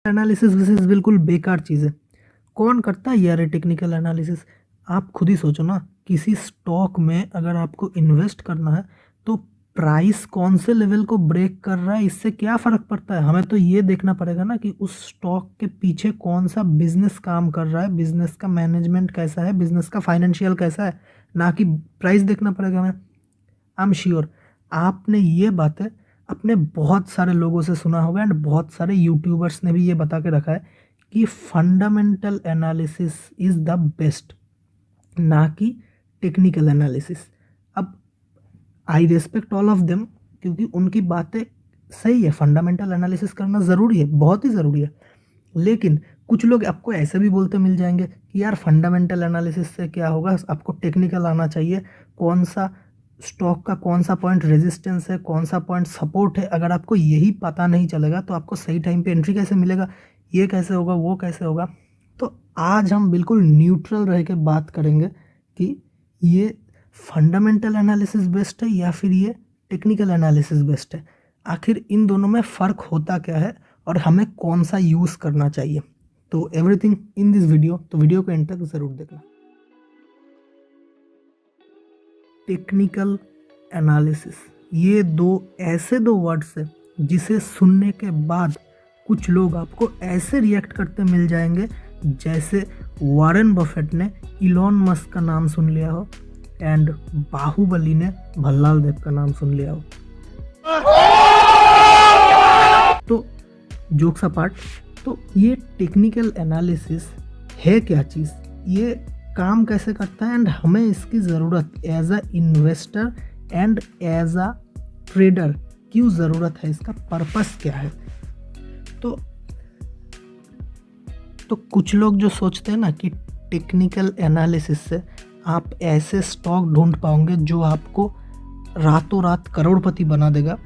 Analysis विशेष बिल्कुल बेकार चीज़ है। कौन करता है यार ये टेक्निकल एनालिसिस? आप खुद ही सोचो ना, किसी स्टॉक में अगर आपको इन्वेस्ट करना है तो प्राइस कौन से लेवल को ब्रेक कर रहा है, इससे क्या फ़र्क पड़ता है? हमें तो ये देखना पड़ेगा ना कि उस स्टॉक के पीछे कौन सा बिजनेस काम कर रहा है, बिजनेस का मैनेजमेंट कैसा है, बिजनेस का फाइनेंशियल कैसा है, ना कि प्राइस देखना पड़ेगा हमें। आई एम श्योर आपने ये बातें अपने बहुत सारे लोगों से सुना होगा एंड बहुत सारे यूट्यूबर्स ने भी ये बता के रखा है कि fundamental analysis is the best, ना कि टेक्निकल एनालिसिस। अब आई रेस्पेक्ट ऑल ऑफ देम, क्योंकि उनकी बातें सही है, फंडामेंटल एनालिसिस करना ज़रूरी है, बहुत ही ज़रूरी है। लेकिन कुछ लोग आपको ऐसे भी बोलते मिल जाएंगे कि यार फंडामेंटल एनालिसिस से क्या होगा, आपको टेक्निकल आना चाहिए, कौन सा स्टॉक का कौन सा पॉइंट रेजिस्टेंस है, कौन सा पॉइंट सपोर्ट है, अगर आपको यही पता नहीं चलेगा तो आपको सही टाइम पे एंट्री कैसे मिलेगा, ये कैसे होगा, वो कैसे होगा। तो आज हम बिल्कुल न्यूट्रल रह के बात करेंगे कि ये फंडामेंटल एनालिसिस बेस्ट है या फिर ये टेक्निकल एनालिसिस बेस्ट है, आखिर इन दोनों में फ़र्क होता क्या है और हमें कौन सा यूज़ करना चाहिए। तो एवरीथिंग इन दिस वीडियो, तो वीडियो को एंड तक ज़रूर देखना। टेक्निकल एनालिसिस, ये ऐसे दो वर्ड्स है जिसे सुनने के बाद कुछ लोग आपको ऐसे रिएक्ट करते मिल जाएंगे जैसे वॉरेन बफेट ने इलॉन मस्क का नाम सुन लिया हो एंड बाहुबली ने भल्लाल देव का नाम सुन लिया हो। तो जोक्स अपार्ट, तो ये टेक्निकल एनालिसिस है क्या चीज़, ये काम कैसे करता है एंड हमें इसकी ज़रूरत as a investor and as a trader क्यों ज़रूरत है, इसका पर्पस क्या है। तो कुछ लोग जो सोचते हैं ना कि टेक्निकल एनालिसिस से आप ऐसे स्टॉक ढूंढ पाओगे जो आपको रातों रात करोड़पति बना देगा,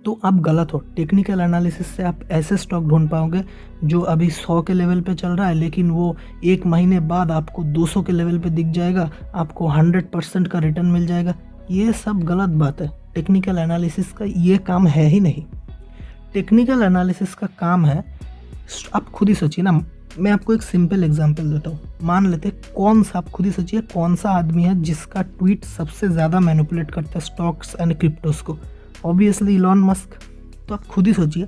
तो आप गलत हो। टेक्निकल एनालिसिस से आप ऐसे स्टॉक ढूंढ पाओगे जो अभी 100 के लेवल पे चल रहा है लेकिन वो एक महीने बाद आपको 200 के लेवल पे दिख जाएगा, आपको 100% का रिटर्न मिल जाएगा। ये सब गलत बात है, टेक्निकल एनालिसिस का ये काम है ही नहीं। टेक्निकल एनालिसिस का काम है, आप खुद ही सोचिए ना, मैं आपको एक सिंपल एग्जांपल देता हूँ। मान लेते कौन सा, आप खुद ही सोचिए कौन सा आदमी है जिसका ट्वीट सबसे ज़्यादा मैनिपुलेट करता है स्टॉक्स एंड क्रिप्टोस को। Obviously Elon Musk. तो आप खुद ही सोचिए,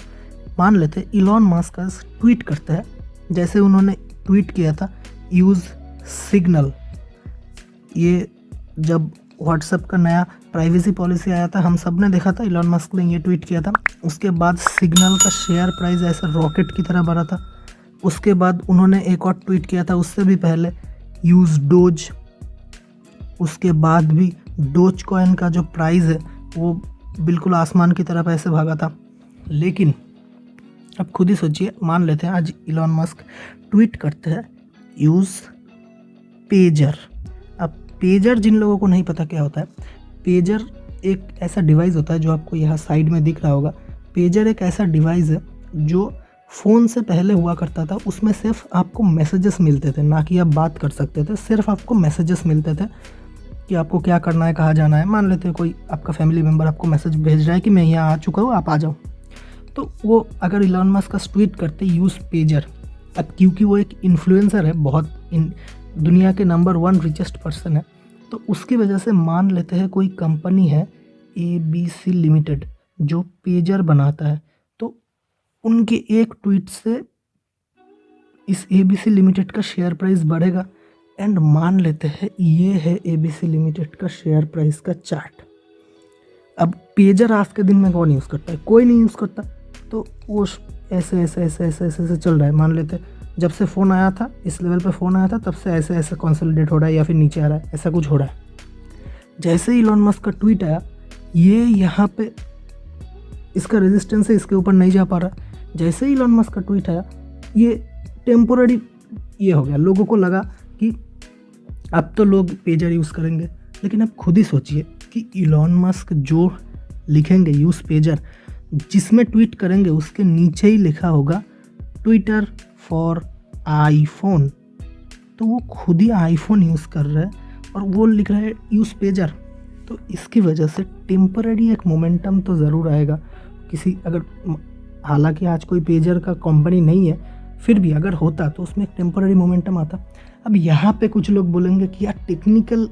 मान लेते इलॉन मस्क ट्वीट करते हैं, जैसे उन्होंने ट्वीट किया था यूज़ सिग्नल। ये जब व्हाट्सएप का नया प्राइवेसी पॉलिसी आया था, हम सब ने देखा था, इलॉन मस्क ने ये ट्वीट किया था। उसके बाद सिग्नल का शेयर प्राइस ऐसा रॉकेट की तरह बढ़ा था। उसके बाद उन्होंने एक और ट्वीट किया था उससे भी पहले, यूज़ डोज। उसके बाद भी डोज कॉइन का जो प्राइस है वो बिल्कुल आसमान की तरफ ऐसे भागा था। लेकिन अब खुद ही सोचिए, मान लेते हैं आज इलॉन मस्क ट्वीट करते हैं यूज़ पेजर। अब पेजर, जिन लोगों को नहीं पता क्या होता है, पेजर एक ऐसा डिवाइस होता है जो आपको यहाँ साइड में दिख रहा होगा। पेजर एक ऐसा डिवाइस है जो फ़ोन से पहले हुआ करता था, उसमें सिर्फ आपको मैसेजेस मिलते थे, ना कि आप बात कर सकते थे, सिर्फ आपको मैसेजेस मिलते थे कि आपको क्या करना है, कहाँ जाना है। मान लेते हैं कोई आपका फैमिली मेम्बर आपको मैसेज भेज रहा है कि मैं यहाँ आ चुका हूँ, आप आ जाओ, तो वो अगर इलॉन मस्क का ट्वीट करते यूज़ पेजर। अब क्योंकि वो एक इन्फ्लुएंसर है, बहुत दुनिया के नंबर 1 रिचेस्ट पर्सन है, तो उसकी वजह से मान लेते हैं कोई कंपनी है ABC लिमिटेड जो पेजर बनाता है, तो उनके एक ट्वीट से इस ABC लिमिटेड का शेयर प्राइस बढ़ेगा। एंड मान लेते हैं ये है ABC लिमिटेड का शेयर प्राइस का चार्ट। अब पेजर आज के दिन में कौन यूज़ करता है? कोई नहीं यूज़ करता। तो वो ऐसे ऐसे ऐसे ऐसे ऐसे ऐसे चल रहा है। मान लेते जब से फ़ोन आया था, इस लेवल पे फ़ोन आया था, तब से ऐसे ऐसे कंसोलिडेट हो रहा है या फिर नीचे आ रहा है, ऐसा कुछ हो रहा है। जैसे ही इलॉन मस्क का ट्वीट आया, ये यहाँ पे इसका रेजिस्टेंस है, इसके ऊपर नहीं जा पा रहा। जैसे ही इलॉन मस्क का ट्वीट आया, ये टेम्पोररी ये हो गया, लोगों को लगा कि अब तो लोग पेजर यूज़ करेंगे। लेकिन आप खुद ही सोचिए कि इलॉन मस्क जो लिखेंगे यूज़ पेजर, जिसमें ट्वीट करेंगे उसके नीचे ही लिखा होगा ट्विटर फॉर आईफोन। तो वो खुद ही आईफोन यूज़ कर रहा है और वो लिख रहा है यूज़ पेजर। तो इसकी वजह से टेम्पररी एक मोमेंटम तो ज़रूर आएगा। किसी अगर हालांकि आज कोई पेजर का कंपनी नहीं है, फिर भी अगर होता तो उसमें एक टेम्पररी मोमेंटम आता। अब यहाँ पे कुछ लोग बोलेंगे कि यार टेक्निकल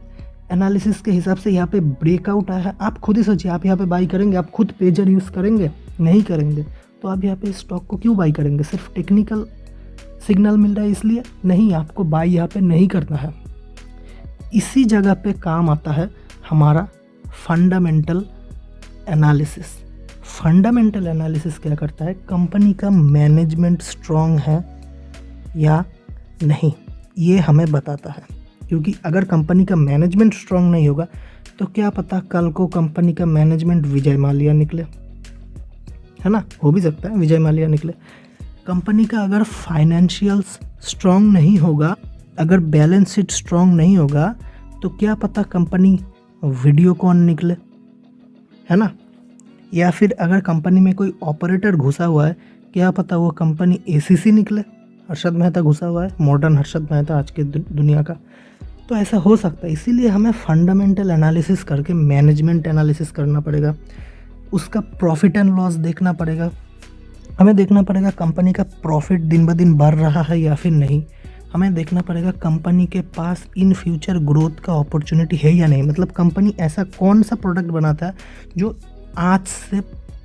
एनालिसिस के हिसाब से यहाँ पे ब्रेकआउट आया है। आप खुद ही सोचिए, आप यहाँ पे बाई करेंगे? आप खुद पेजर यूज़ करेंगे? नहीं करेंगे। तो आप यहाँ पे स्टॉक को क्यों बाई करेंगे? सिर्फ टेक्निकल सिग्नल मिल रहा है इसलिए? नहीं, आपको बाई यहाँ पे नहीं करना है। इसी जगह पे काम आता है हमारा फंडामेंटल एनालिसिस। फंडामेंटल एनालिसिस क्या करता है? कंपनी का मैनेजमेंट स्ट्रॉन्ग है या नहीं, ये हमें बताता है। क्योंकि अगर कंपनी का मैनेजमेंट स्ट्रॉन्ग नहीं होगा तो क्या पता कल को कंपनी का मैनेजमेंट विजय माल्या निकले, है ना? हो भी सकता है विजय माल्या निकले। कंपनी का अगर फाइनेंशियल्स स्ट्रॉन्ग नहीं होगा, अगर बैलेंस शीट स्ट्रॉन्ग नहीं होगा, तो क्या पता कंपनी वीडियोकॉन निकले, है ना? या फिर अगर कंपनी में कोई ऑपरेटर घुसा हुआ है, क्या पता वो कंपनी एसीसी निकले। हर्षद मेहता घुसा हुआ है, मॉडर्न हर्षद मेहता आज के दुनिया का। तो ऐसा हो सकता है। इसीलिए हमें फंडामेंटल एनालिसिस करके मैनेजमेंट एनालिसिस करना पड़ेगा, उसका प्रॉफिट एंड लॉस देखना पड़ेगा। हमें देखना पड़ेगा कंपनी का प्रॉफिट दिन ब दिन बढ़ रहा है या फिर नहीं। हमें देखना पड़ेगा कंपनी के पास इन फ्यूचर ग्रोथ का अपॉर्चुनिटी है या नहीं। मतलब कंपनी ऐसा कौन सा प्रोडक्ट बनाता है जो आज से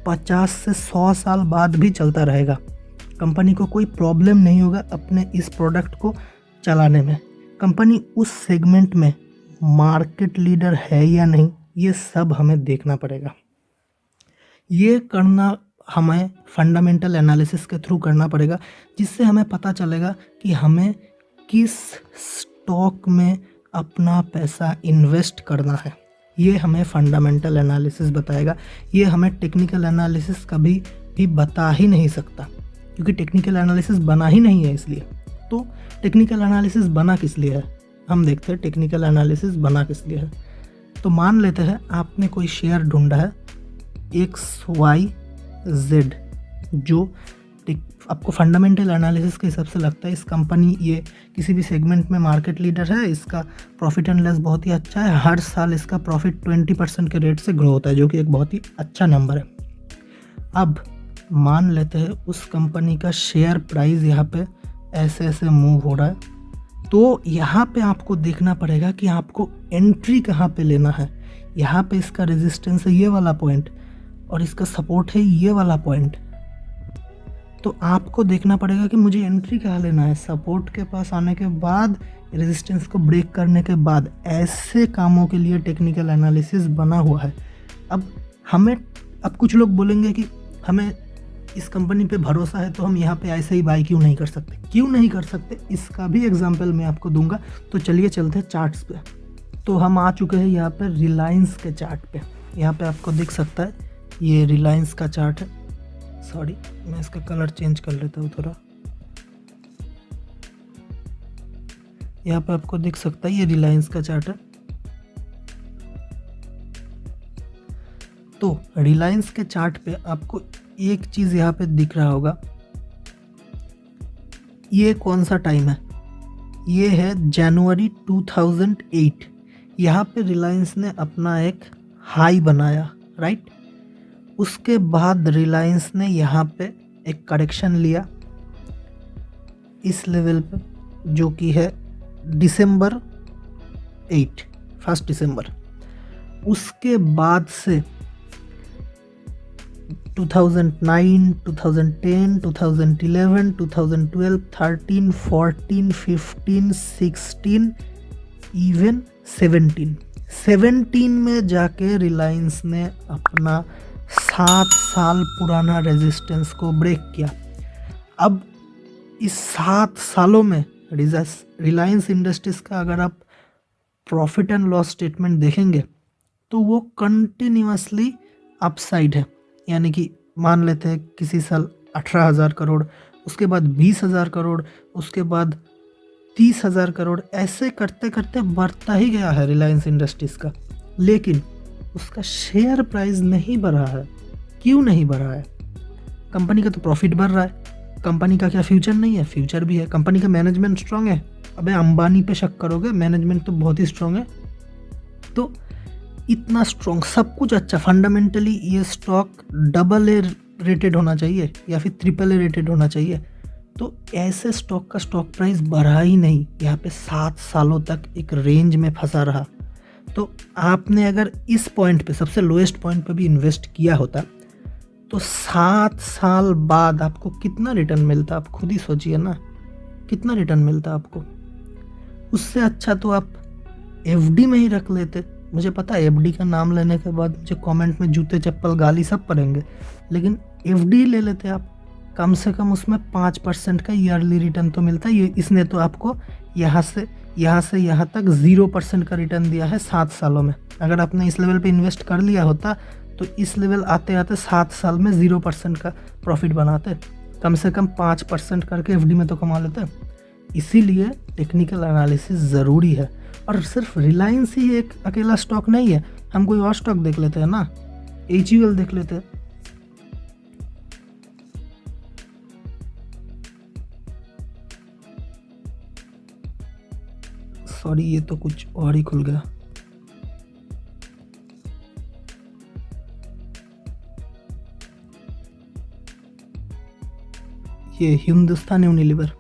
50 से 100 साल बाद भी चलता रहेगा। कंपनी को कोई प्रॉब्लम नहीं होगा अपने इस प्रोडक्ट को चलाने में। कंपनी उस सेगमेंट में मार्केट लीडर है या नहीं, ये सब हमें देखना पड़ेगा। ये करना हमें फंडामेंटल एनालिसिस के थ्रू करना पड़ेगा, जिससे हमें पता चलेगा कि हमें किस स्टॉक में अपना पैसा इन्वेस्ट करना है। ये हमें फंडामेंटल एनालिसिस बताएगा। ये हमें टेक्निकल एनालिसिस कभी भी बता ही नहीं सकता, क्योंकि टेक्निकल एनालिसिस बना ही नहीं है। इसलिए तो टेक्निकल एनालिसिस बना किस लिए है, हम देखते हैं टेक्निकल एनालिसिस बना किस लिए है। तो मान लेते हैं आपने कोई शेयर ढूंढा है XYZ, जो आपको फंडामेंटल एनालिसिस के हिसाब से लगता है इस कंपनी ये किसी भी सेगमेंट में मार्केट लीडर है, इसका प्रॉफिट एंड लॉस बहुत ही अच्छा है, हर साल इसका प्रॉफिट 20% के रेट से ग्रो होता है, जो कि एक बहुत ही अच्छा नंबर है। अब मान लेते हैं उस कंपनी का शेयर प्राइस यहाँ पे ऐसे ऐसे मूव हो रहा है, तो यहाँ पे आपको देखना पड़ेगा कि आपको एंट्री कहाँ पे लेना है। यहाँ पे इसका रेजिस्टेंस है ये वाला पॉइंट, और इसका सपोर्ट है ये वाला पॉइंट। तो आपको देखना पड़ेगा कि मुझे एंट्री कहाँ लेना है, सपोर्ट के पास आने के बाद, रेजिस्टेंस को ब्रेक करने के बाद। ऐसे कामों के लिए टेक्निकल एनालिसिस बना हुआ है। अब कुछ लोग बोलेंगे कि हमें इस कंपनी पे भरोसा है तो हम यहाँ पे ऐसे ही बाई क्यों नहीं कर सकते। क्यों नहीं कर सकते, इसका भी एग्जाम्पल मैं आपको दूंगा। तो चलिए चलते हैं चार्ट्स पे। तो हम आ चुके हैं यहाँ पे रिलायंस के चार्ट पे। यहाँ पे आपको दिख सकता है ये रिलायंस का चार्ट है। सॉरी, मैं इसका कलर चेंज कर लेता हूँ थोड़ा। यहाँ पे आपको दिख सकता है ये रिलायंस का चार्ट है। तो रिलायंस के चार्ट पे आपको एक चीज़ यहाँ पे दिख रहा होगा, ये कौन सा टाइम है, ये है जनवरी 2008। यहाँ पे रिलायंस ने अपना एक हाई बनाया, राइट। उसके बाद रिलायंस ने यहाँ पे एक करेक्शन लिया इस लेवल पे, जो कि है दिसंबर 1 दिसंबर। उसके बाद से 2009, 2010, 2011, 2012, 13, 14, 15, 16, इवन 17 में जाके रिलायंस ने अपना 7 साल पुराना रेजिस्टेंस को ब्रेक किया। अब इस 7 सालों में रिलायंस इंडस्ट्रीज का अगर आप प्रॉफिट एंड लॉस स्टेटमेंट देखेंगे तो वो कंटिन्यूअसली अपसाइड है। यानी कि मान लेते हैं किसी साल 18,000 करोड़, उसके बाद 20,000 करोड़, उसके बाद 30,000 करोड़, ऐसे करते करते बढ़ता ही गया है रिलायंस इंडस्ट्रीज़ का। लेकिन उसका शेयर प्राइस नहीं बढ़ा है। क्यों नहीं बढ़ा है? कंपनी का तो प्रॉफिट बढ़ रहा है। कंपनी का क्या फ्यूचर नहीं है? फ्यूचर भी है। कंपनी का मैनेजमेंट स्ट्रांग है। अबे अंबानी पे शक करोगे, मैनेजमेंट तो बहुत ही स्ट्रांग है। तो इतना स्ट्रॉन्ग, सब कुछ अच्छा, फंडामेंटली ये स्टॉक AA रेटेड होना चाहिए या फिर AAA रेटेड होना चाहिए। तो ऐसे स्टॉक का स्टॉक प्राइस बढ़ा ही नहीं, यहाँ पे 7 सालों तक एक रेंज में फंसा रहा। तो आपने अगर इस पॉइंट पे, सबसे लोएस्ट पॉइंट पे भी इन्वेस्ट किया होता तो 7 साल बाद आपको कितना रिटर्न मिलता, आप खुद ही सोचिए ना, कितना रिटर्न मिलता आपको। उससे अच्छा तो आप FD में ही रख लेते। मुझे पता है FD का नाम लेने के बाद मुझे कमेंट में जूते चप्पल गाली सब पड़ेंगे, लेकिन FD ले लेते आप, कम से कम उसमें 5% का ईयरली रिटर्न तो मिलता है। ये इसने तो आपको यहाँ से यहाँ तक 0% का रिटर्न दिया है 7 सालों में। अगर आपने इस लेवल पे इन्वेस्ट कर लिया होता तो इस लेवल आते आते 7 साल में 0% का प्रॉफिट बनाते, कम से कम 5% करके FD में तो कमा लेते। इसीलिए टेक्निकल एनालिसिस ज़रूरी है। और सिर्फ रिलायंस ही एक अकेला स्टॉक नहीं है, हम कोई और स्टॉक देख लेते हैं ना, HUL देख लेते हैं। सॉरी, ये तो कुछ और ही खुल गया। ये हिंदुस्तान यूनिलीवर,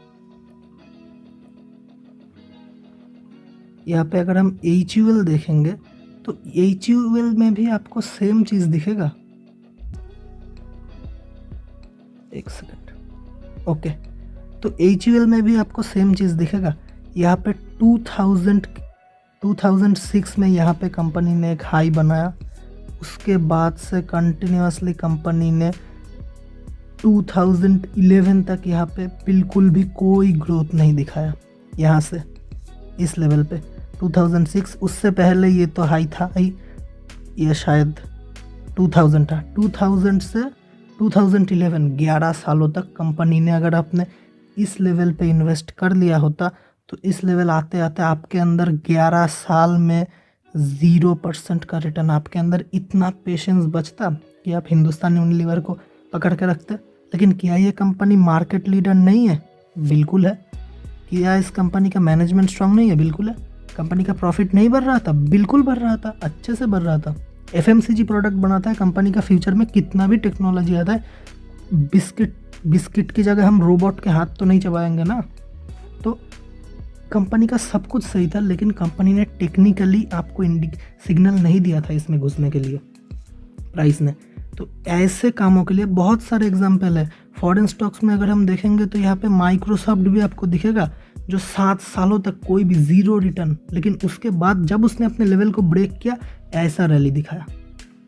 यहाँ पे अगर हम HUL देखेंगे तो HUL में भी आपको सेम चीज़ दिखेगा। एक सेकंड, ओके, तो HUL में भी आपको सेम चीज़ दिखेगा। यहाँ पे 2006 में यहाँ पे कंपनी ने एक हाई बनाया, उसके बाद से कंटिन्यूसली कंपनी ने 2011 तक यहाँ पे बिल्कुल भी कोई ग्रोथ नहीं दिखाया। यहाँ से इस लेवल पे 2006, उससे पहले ये तो हाई था, ये शायद 2000 था। 2000 से 2011 11 सालों तक कंपनी ने, अगर आपने इस लेवल पे इन्वेस्ट कर लिया होता तो इस लेवल आते आते आपके अंदर 11 साल में 0% का रिटर्न, आपके अंदर इतना पेशेंस बचता कि आप हिंदुस्तान यूनिलीवर को पकड़ के रखते। लेकिन क्या ये कंपनी मार्केट लीडर नहीं है? बिल्कुल है। क्या इस कंपनी का मैनेजमेंट स्ट्रांग नहीं है? बिल्कुल है। कंपनी का प्रॉफिट नहीं बढ़ रहा था? बिल्कुल बढ़ रहा था, अच्छे से बढ़ रहा था। FMCG प्रोडक्ट बनाता है कंपनी का, फ्यूचर में कितना भी टेक्नोलॉजी आता है, बिस्किट की जगह हम रोबोट के हाथ तो नहीं चबाएंगे ना। तो कंपनी का सब कुछ सही था, लेकिन कंपनी ने टेक्निकली आपको सिग्नल नहीं दिया था इसमें घुसने के लिए, प्राइस ने। तो ऐसे कामों के लिए बहुत सारे एग्जाम्पल है। फॉरेन स्टॉक्स में अगर हम देखेंगे तो यहाँ पे माइक्रोसॉफ्ट भी आपको दिखेगा, जो 7 सालों तक कोई भी 0 रिटर्न, लेकिन उसके बाद जब उसने अपने लेवल को ब्रेक किया, ऐसा रैली दिखाया।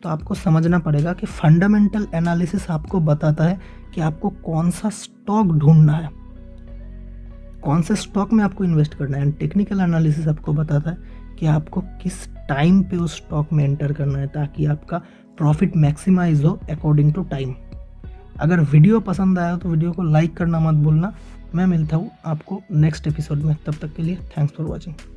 तो आपको समझना पड़ेगा कि फंडामेंटल एनालिसिस आपको बताता है कि आपको कौन सा स्टॉक ढूंढना है, कौन से स्टॉक में आपको इन्वेस्ट करना है। एंड टेक्निकल एनालिसिस आपको बताता है कि आपको किस टाइम पे उस स्टॉक में एंटर करना है, ताकि आपका प्रॉफिट मैक्सिमाइज हो अकॉर्डिंग टू टाइम। अगर वीडियो पसंद आया तो वीडियो को लाइक करना मत भूलना। मैं मिलता हूँ आपको नेक्स्ट एपिसोड में, तब तक के लिए थैंक्स फॉर वॉचिंग।